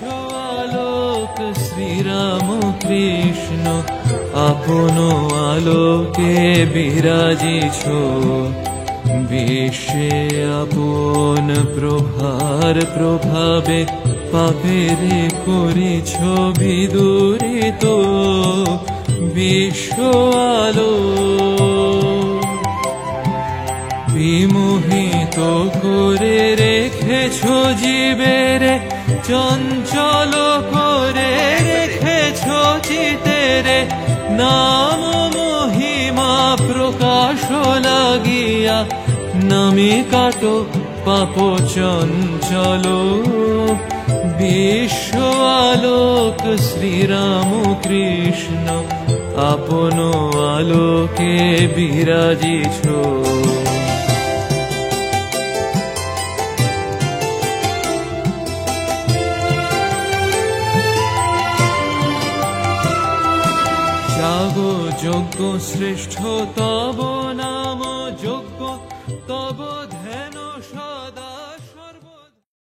আলোক শ্রীরাম কৃষ্ণ আপন আলোকে বিরাজিছ, বিশ্বে আপন প্রভার প্রভাবে পাপেরে করেছ বিদূরিত। বিশ্ব আলো বিমোহিত করে রেখেছ জীবেরে, চঞ্চল করে রেখেছ চিতেরে। নাম মহিমা প্রকাশ লাগিয়া নামে কাটো পাপ চঞ্চল। বিশ্ব আলোক শ্রীরাম কৃষ্ণ আপন আলোকে বিরাজিছ। জাগো যজ্ঞ শ্রেষ্ঠ তব নাম যজ্ঞ, তব ধ্যান